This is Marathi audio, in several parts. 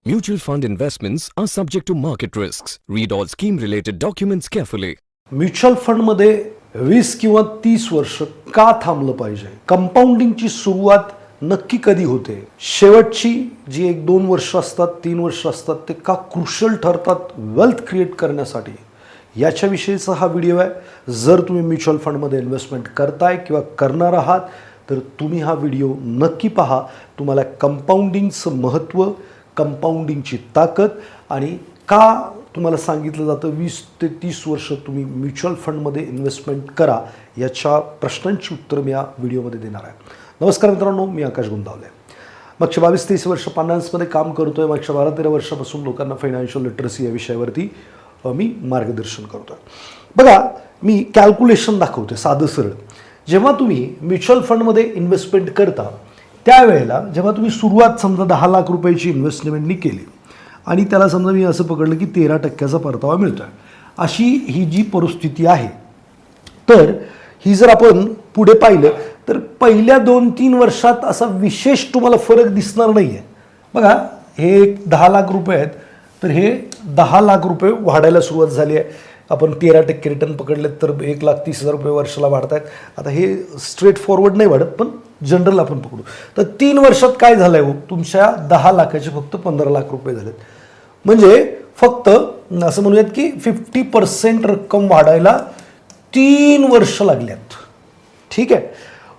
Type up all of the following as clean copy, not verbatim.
Mutual fund investments are subject to market risks. Read all scheme related documents carefully. Mutual फंडमध्ये 20 किंवा 30 वर्ष का थांबलं पाहिजे? कंपाऊंडिंगची सुरुवात नक्की कधी होते? शेवटची जी 1-2 वर्ष असतात, 3 वर्ष असतात, ते का क्रुशियल ठरतात वेल्थ क्रिएट करण्यासाठी? याच्याविषयीचा हा व्हिडिओ आहे. जर तुम्ही म्युच्युअल फंडमध्ये इन्व्हेस्टमेंट करताय किंवा करणार आहात तर तुम्ही हा व्हिडिओ नक्की पहा. तुम्हाला कंपाऊंडिंगचं महत्त्व, कंपाऊंडिंगची ताकद आणि का तुम्हाला सांगितलं जातं 20 ते 30 वर्ष तुम्ही म्युच्युअल फंडमध्ये इन्व्हेस्टमेंट करा, याच्या प्रश्नांची उत्तरं मी या व्हिडिओमध्ये देणार आहे. नमस्कार मित्रांनो, मी आकाश गुंदावले. मागच्या 22-23 वर्ष फायनान्समध्ये काम करतो आहे. मागच्या 12-13 वर्षापासून लोकांना फायनान्शियल लिटरसी या विषयावरती मी मार्गदर्शन करतो आहे. बघा, मी कॅल्क्युलेशन दाखवते साधं सरळ. जेव्हा तुम्ही म्युच्युअल फंडमध्ये इन्व्हेस्टमेंट करता त्यावेळेला जेव्हा तुम्ही सुरुवात समजा 10 लाख रुपयाची इन्व्हेस्टमेंटनी केली आणि त्याला समजा मी असं पकडलं की 13% परतावा मिळतो आहे, अशी ही जी परिस्थिती आहे, तर ही जर आपण पुढे पाहिलं तर पहिल्या 2-3 वर्षात असा विशेष तुम्हाला फरक दिसणार नाही आहे. बघा, हे 10 लाख रुपये आहेत, तर हे 10 लाख रुपये वाढायला सुरुवात झाली आहे. आपण 13% रिटर्न पकडलेत तर 1,30,000 रुपये वर्षाला वाढत आहेत. आता हे स्ट्रेट फॉरवर्ड नाही वाढत, पण जनरल आपण पकडू तर 3 वर्षात काय झालं आहे हो, तुमच्या 10 लाखाचे फक्त 15 लाख रुपये झालेत. म्हणजे फक्त असं म्हणूयात की 50% रक्कम वाढायला 3 वर्ष लागल्यात. ठीक आहे.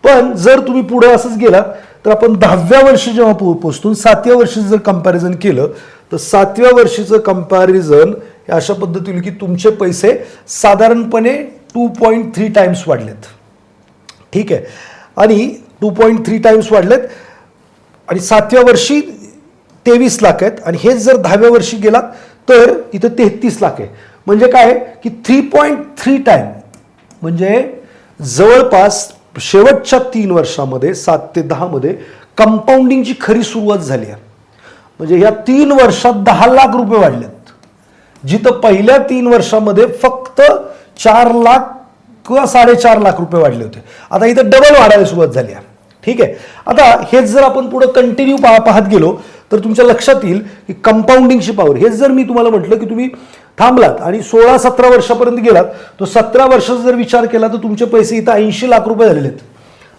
पण जर तुम्ही पुढे असंच गेलात तर आपण 10व्या वर्षी जेव्हा पोहोचतो, 7व्या वर्षी जर कंपॅरिझन केलं तर 7व्या वर्षीचं कंपॅरिझन अशा पद्धतीने की तुमचे पैसे साधारणपणे 2.3 टाइम्स वाढलेत. ठीक आहे. आणि 2.3 टाइम्स वाढलेत आणि 7व्या वर्षी 23 लाख आहेत आणि हेच जर 10व्या वर्षी गेलात तर इथं 33 लाख आहे. म्हणजे काय की 3.3 टाइम, म्हणजे जवळपास शेवटच्या 3 वर्षामध्ये 7 ते 10 मध्ये कंपाऊंडिंगची खरी सुरुवात झाली आहे. म्हणजे या 3 वर्षात 10 लाख रुपये वाढलेत, जिथं पहिल्या 3 वर्षामध्ये फक्त 4 लाख किंवा 4.5 लाख रुपये वाढले होते. आता इथं डबल वाढायला सुरुवात झाली आहे. ठीक आहे. आता हेच जर आपण पुढे कंटिन्यू पाहत गेलो तर तुमच्या लक्षात येईल की कंपाऊंडिंगची पॉवर. हेच जर मी तुम्हाला म्हटलं की तुम्ही थांबलात आणि 16-17 वर्षापर्यंत गेलात, तो 17 वर्षाचा जर विचार केला तर तुमचे पैसे इथं 80 लाख रुपये झालेले आहेत.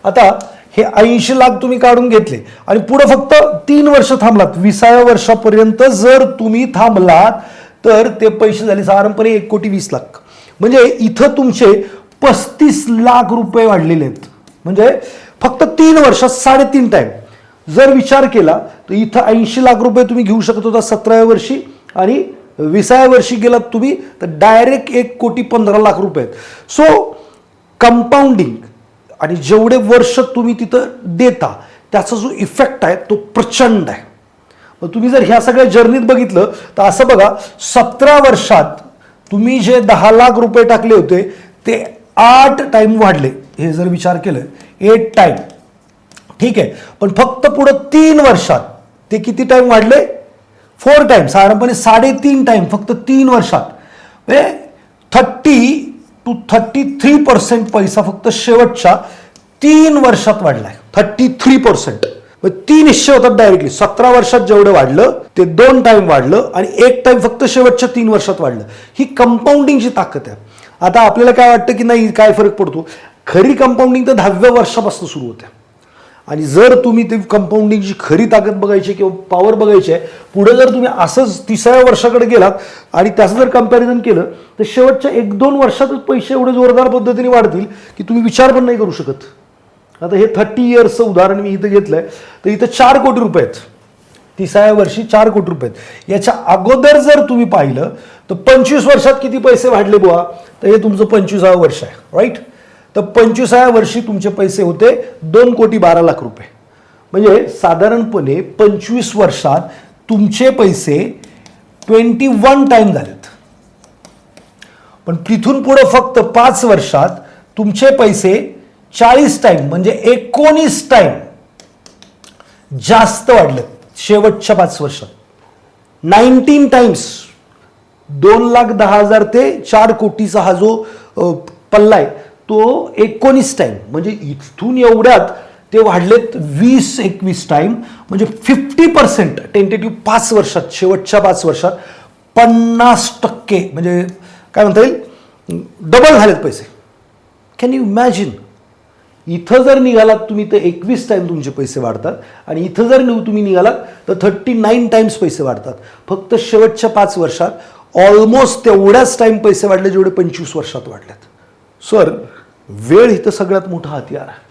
आता हे 80 लाख तुम्ही काढून घेतले आणि पुढे फक्त 3 वर्ष थांबलात. 20व्या वर्षापर्यंत जर तुम्ही थांबलात तर ते पैसे झाले साधारणपणे 1,20,00,000. म्हणजे इथं तुमचे 35 लाख रुपये वाढलेले आहेत. म्हणजे फक्त 3 वर्षात 3.5 टाइम जर विचार केला तर इथं 80 लाख रुपये तुम्ही घेऊ शकत होता 17व्या वर्षी आणि 20व्या वर्षी गेलात तुम्ही तर डायरेक्ट 1,15,00,000 रुपये आहेत. सो कंपाऊंडिंग आणि जेवढे वर्ष तुम्ही तिथं देता त्याचा जो इफेक्ट आहे तो प्रचंड आहे. मग तुम्ही जर ह्या सगळ्या जर्नीत बघितलं तर असं बघा, 17 वर्षात तुम्ही जे 10 लाख रुपये टाकले होते ते 8 टाइम वाढले. हे जर विचार केलं 8 टाइम. ठीक आहे. पण फक्त पुढे 3 वर्षात ते किती टाइम वाढले? 4 टाइम, साधारणपणे 3.5 टाइम फक्त 3 वर्षात. म्हणजे 30 to 33% पैसा फक्त शेवटच्या 3 वर्षात वाढलाय. 33%. 3 हिस्से होतात डायरेक्टली. 17 वर्षात जेवढं वाढलं ते 2 टाइम वाढलं आणि 1 टाइम फक्त शेवटच्या 3 वर्षात वाढलं. ही कंपाऊंडिंगची ताकद आहे. आता आपल्याला काय वाटतं की नाही, काय फरक पडतो? खरी कंपाऊंडिंग तर 10व्या वर्षापासून सुरू होते. आणि जर तुम्ही ते कंपाऊंडिंगची खरी ताकद बघायची किंवा पॉवर बघायची आहे, पुढे जर तुम्ही असंच 30व्या वर्षाकडे गेलात आणि त्याचं जर कंपॅरिझन केलं तर शेवटच्या 1-2 वर्षातच पैसे एवढे जोरदार पद्धतीने वाढतील की तुम्ही विचार पण नाही करू शकत. आता हे 30 इयर्सचं उदाहरण मी इथं घेतलंय तर इथं 4 कोटी रुपये आहेत. 30व्या वर्षी 4 कोटी रुपये आहेत. याच्या अगोदर जर तुम्ही पाहिलं तर 25 वर्षात किती पैसे वाढले बुवा, तर हे तुमचं 25व्या वर्ष आहे. राईट. तर 25व्या वर्षी तुमचे पैसे होते 2,12,00,000 रुपये. म्हणजे साधारणपणे 25 वर्षात तुमचे पैसे 21 टाइम झालेत. पण तिथून पुढे फक्त 5 वर्षात तुमचे पैसे 40 टाइम म्हणजे 19 टाइम जास्त वाढलेत. शेवटच्या 5 वर्षात 19 टाइम्स. 2,10,000 ते 4 कोटीचा हा जो पल्ला आहे तो 19 टाइम. म्हणजे इथून एवढ्यात ते वाढलेत 20-21 टाइम, म्हणजे 50% टेंटेटिव्ह 5 वर्षात, शेवटच्या 5 वर्षात 50%, म्हणजे काय म्हणता येईल, डबल झालेत पैसे. Can you imagine? इथं जर निघालात तुम्ही तर 21 टाइम तुमचे पैसे वाढतात, आणि इथं जर तुम्ही निघालात तर 39 टाइम्स पैसे वाढतात. फक्त शेवटच्या 5 वर्षात ऑलमोस्ट तेवढ्याच टाइम पैसे वाढले जेवढे 25 वर्षात वाढलेत. सर, वेळ इथं सगळ्यात मोठा हतियार आहे.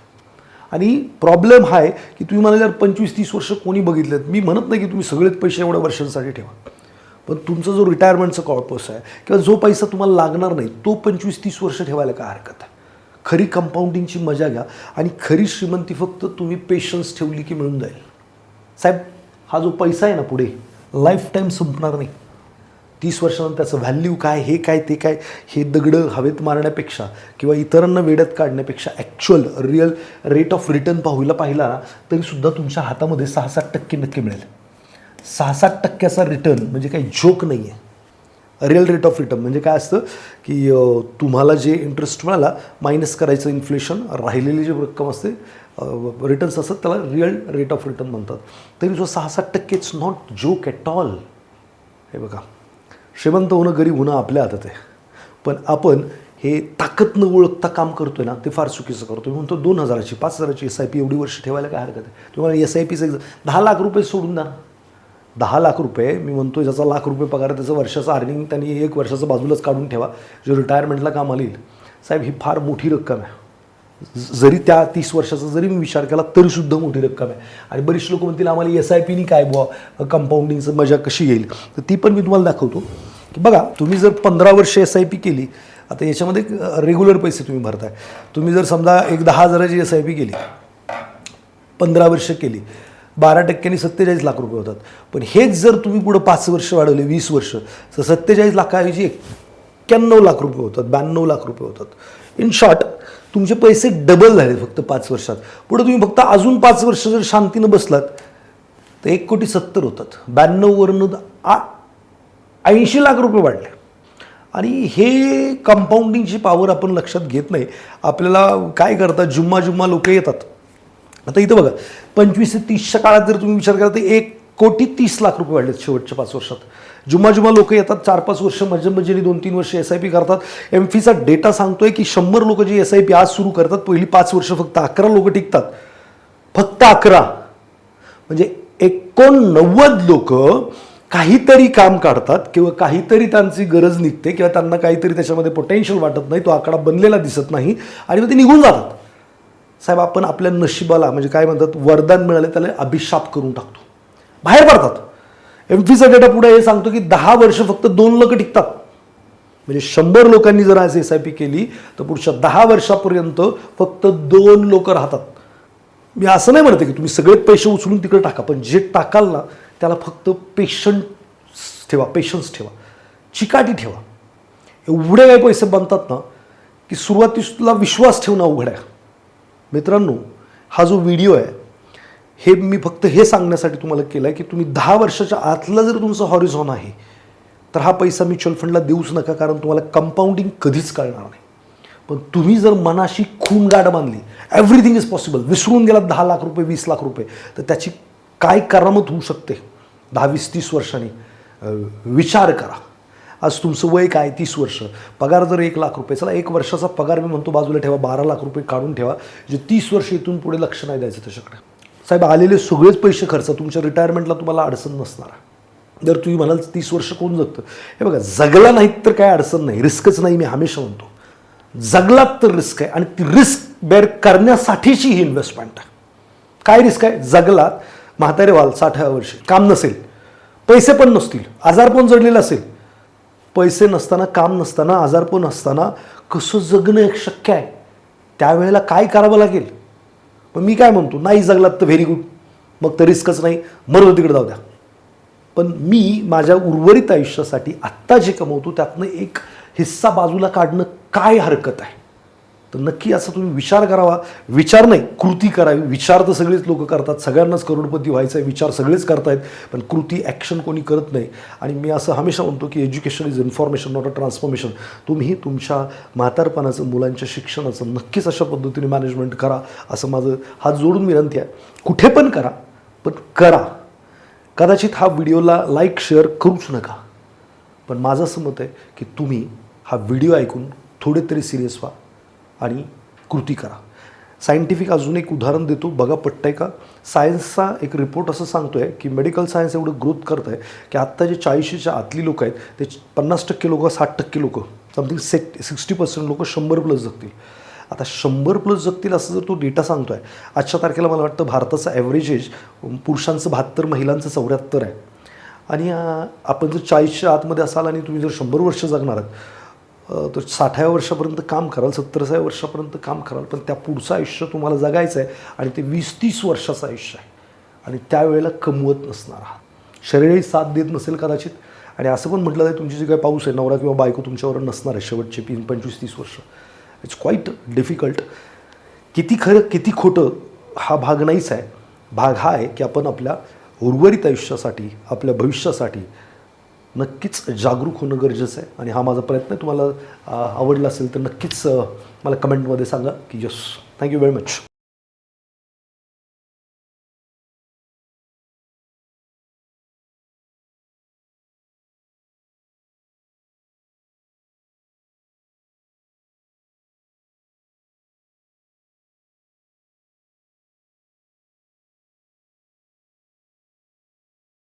आणि प्रॉब्लेम हा आहे की तुम्ही मला जर 25-30 वर्ष कोणी बघितलेत, मी म्हणत नाही की तुम्ही सगळेच पैसे एवढ्या वर्षांसाठी ठेवा, पण तुमचा जो रिटायरमेंटचा कॉर्पस आहे किंवा जो पैसा तुम्हाला लागणार नाही तो 25-30 वर्ष ठेवायला काय हरकत आहे. खरी कंपाऊंडिंगची मजा घ्या, आणि खरी श्रीमंती फक्त तुम्ही पेशन्स ठेवली की मिळून जाईल. साहेब, हा जो पैसा आहे ना पुढे लाईफ टाईम संपणार नाही. 30 वर्षानंतर त्याचं व्हॅल्यू काय, हे काय ते काय, हे दगडं हवेत मारण्यापेक्षा किंवा इतरांना वेड्यात काढण्यापेक्षा actual real rate of return पाहिला ना तरीसुद्धा तुमच्या हातामध्ये 6-7% नक्की मिळेल. 6-7% रिटर्न म्हणजे काही जोक नाही आहे. रिअल रेट ऑफ रिटर्न म्हणजे काय असतं की तुम्हाला जे इंटरेस्ट मिळाला मायनस करायचं इन्फ्लेशन, राहिलेली जी रक्कम असते रिटर्न्स असतात त्याला रिअल रेट ऑफ रिटर्न म्हणतात. तरी जो 6-7% it's not joke at all. हे बघा, श्रीमंत होणं गरीब होणं आपल्या हातात आहे, पण आपण हे ताकद न ओळखता काम करतोय ना ते फार चुकीचं करतोय. म्हणतो 2,000ची 5,000ची SIP एवढी वर्ष ठेवायला काय हरकत आहे. तुम्हाला SIPचं 10 लाख रुपये सोडून द्या. 10 लाख रुपये, मी म्हणतो ज्याचा ₹1,00,000 पगार आहे त्याचं वर्षाचं अर्निंग त्यांनी 1 वर्षाचं बाजूलाच काढून ठेवा, जो रिटायरमेंटला कामाला येईल. साहेब, ही फार मोठी रक्कम आहे. जरी त्या 30 वर्षाचा जरी मी विचार केला तरीसुद्धा मोठी रक्कम आहे. आणि बरीच लोक म्हणतील आम्हाला SIPनी काय बुवा कंपाऊंडिंगचं मजा कशी येईल, तर ती पण मी तुम्हाला दाखवतो. की बघा, तुम्ही जर 15 वर्ष SIP केली, आता याच्यामध्ये रेग्युलर पैसे तुम्ही भरताय. तुम्ही जर समजा एक 10,000ची SIP केली, 15 वर्ष केली, 12%नी 47 लाख रुपये होतात. पण हेच जर तुम्ही पुढं 5 वर्ष वाढवले, 20 वर्ष, तर 47 लाखाऐवजी 91 लाख रुपये होतात, 92 लाख रुपये होतात. इन शॉर्ट, तुमचे पैसे डबल झाले फक्त 5 वर्षात. पुढे तुम्ही फक्त अजून 5 वर्ष जर शांतीनं बसलात तर 1,70,00,000 होतात. 92 वरून 80 लाख रुपये वाढले. आणि हे कंपाऊंडिंगची पॉवर आपण लक्षात घेत नाही. आपल्याला काय करतात, जुम्मा लोक येतात. आता इथं बघा, 25 ते 30च्या काळात जर तुम्ही विचार करा तर 1,30,00,000 रुपये वाढलेत शेवटच्या 5 वर्षात. जुम्मा लोक येतात, 4-5 वर्ष मजेने 2-3 वर्ष SIP करतात. एमफीचा डेटा सांगतोय की 100 लोक जी SIP आज सुरू करतात, पहिली 5 वर्ष फक्त 11 लोक टिकतात. फक्त 11, म्हणजे 89 लोक काहीतरी काम काढतात किंवा काहीतरी त्यांची गरज निघते किंवा त्यांना काहीतरी त्याच्यामध्ये पोटेन्शियल वाटत नाही, तो आकडा बनलेला दिसत नाही आणि मग ते निघून जातात. साहेब, आपण आपल्या नशिबाला म्हणजे काय म्हणतात वरदान मिळाले त्याला अभिशाप करून टाकतो, बाहेर पडतात. एमफीचा डेटा पुढे हे सांगतो की 10 वर्ष फक्त 2 लोक टिकतात. म्हणजे 100 लोकांनी जर आज SIP केली तर पुढच्या 10 वर्षापर्यंत फक्त 2 लोक राहतात. मी असं नाही म्हणते की तुम्ही सगळेच पैसे उचलून तिकडे टाका, पण जे टाकाल ना त्याला फक्त पेशन्स ठेवा, चिकाटी ठेवा. एवढे काही पैसे बनतात ना की सुरुवातीला विश्वास ठेवणं अवघड आहे. मित्रांनो, हा जो व्हिडिओ आहे हे मी फक्त हे सांगण्यासाठी तुम्हाला केलं आहे की तुम्ही 10 वर्षाच्या आतला जर तुमचं हॉरिझॉन आहे तर हा पैसा म्युच्युअल फंडला देऊच नका, कारण तुम्हाला कंपाऊंडिंग कधीच कळणार नाही. पण तुम्ही जर मनाशी खून गाठ बांधली, एव्हरीथिंग इज पॉसिबल, विसरून गेलात 10 लाख रुपये 20 लाख रुपये, तर त्याची काय करामत होऊ शकते 10-20-30 वर्षांनी. विचार करा. आज तुमचं वय काय, 30 वर्ष, पगार जर 1 लाख रुपये, चला 1 वर्षाचा पगार मी म्हणतो बाजूला ठेवा, 12 लाख रुपये काढून ठेवा, जे 30 वर्ष इथून पुढे लक्ष नाही द्यायचं त्याच्याकडे. साहेब, आलेले सगळेच पैसे खर्च, तुमच्या रिटायरमेंटला तुम्हाला अडचण नसणार. जर तुम्ही म्हणाल 30 वर्ष कोण जगतं, हे बघा, जगला नाहीत तर काय अडचण नाही, रिस्कच नाही. मी हमेशा म्हणतो जगलात तर रिस्क आहे, आणि ती रिस्क बेअर करण्यासाठीची ही इन्व्हेस्टमेंट आहे. काय रिस्क आहे? जगलात, म्हातारे व्हाल 60व्या वर्षी, काम नसेल, पैसे पण नसतील, आजारपण जडलेलं असेल. पैसे नसताना, काम नसताना, आजारपण असताना कसं जगणं एक शक्य आहे? त्यावेळेला काय करावं लागेल? पण मी काय म्हणतो, नाही जगलात तर व्हेरी गुड, मग तर रिस्कच नाही, मरू तिकडे जाऊ द्या. पण मी माझ्या उर्वरित आयुष्यासाठी आत्ता जे कमवतो त्यातनं एक हिस्सा बाजूला काढणं काय हरकत आहे? तर नक्की याचा तुम्ही विचार करावा. विचार नाही, कृती करावी. विचार तर सगळेच लोक करतात, सगळ्यांनाच करोडपती व्हायचं आहे, विचार सगळेच करतायत, पण कृती ॲक्शन कोणी करत नाही. आणि मी असं हमेशा म्हणतो की education is information not a transformation. तुम्ही तुमच्या म्हातारपणाचं, मुलांच्या शिक्षणाचं नक्कीच अशा पद्धतीने मॅनेजमेंट करा, असं माझं हात जोडून विनंती आहे. कुठे पण करा, पण करा. कदाचित हा व्हिडिओला लाईक शेअर करूच नका, पण माझं असं मत आहे की तुम्ही हा व्हिडिओ ऐकून थोडे तरी सिरियस व्हा आणि कृती करा. सायंटिफिक अजून एक उदाहरण देतो, बघा पटतंय का. सायन्सचा एक रिपोर्ट असं सांगतो आहे की मेडिकल सायन्स एवढं ग्रोथ करत आहे की आत्ता जे 40च्या आतली लोक आहेत ते 50% लोक, 60% लोक, समथिंग 60% लोक 100+ जगतील. आता 100+ जगतील असं जर तो डेटा सांगतो आहे, आजच्या तारखेला मला वाटतं भारताचं ॲव्हरेज एज पुरुषांचं 72, महिलांचं 74 आहे. आणि आपण जर 40च्या आतमध्ये असाल आणि तुम्ही जर 100 वर्ष जगणार आहात तर 60व्या वर्षापर्यंत काम कराल, 70व्या वर्षापर्यंत काम कराल, पण त्या पुढचं आयुष्य तुम्हाला जगायचं आहे आणि ते 20-30 वर्षाचं आयुष्य आहे. आणि त्यावेळेला कमवत नसणार आहात, शरीरही साथ देत नसेल कदाचित. आणि असं पण म्हटलं जाईल तुमची जी काही पाऊस आहे, नवरा किंवा बायको तुमच्यावर नसणार आहे शेवटचे 25-30 वर्ष. It's quite difficult. किती खरं किती खोटं हा भाग नाहीच आहे. भाग हा आहे की आपण आपल्या उर्वरित आयुष्यासाठी, आपल्या भविष्यासाठी नक्कीच जागरूक होणं गरजेचं आहे. आणि हा माझा प्रयत्न आहे. तुम्हाला आवडला असेल तर नक्कीच मला कमेंटमध्ये सांगा की यस. Thank you very much.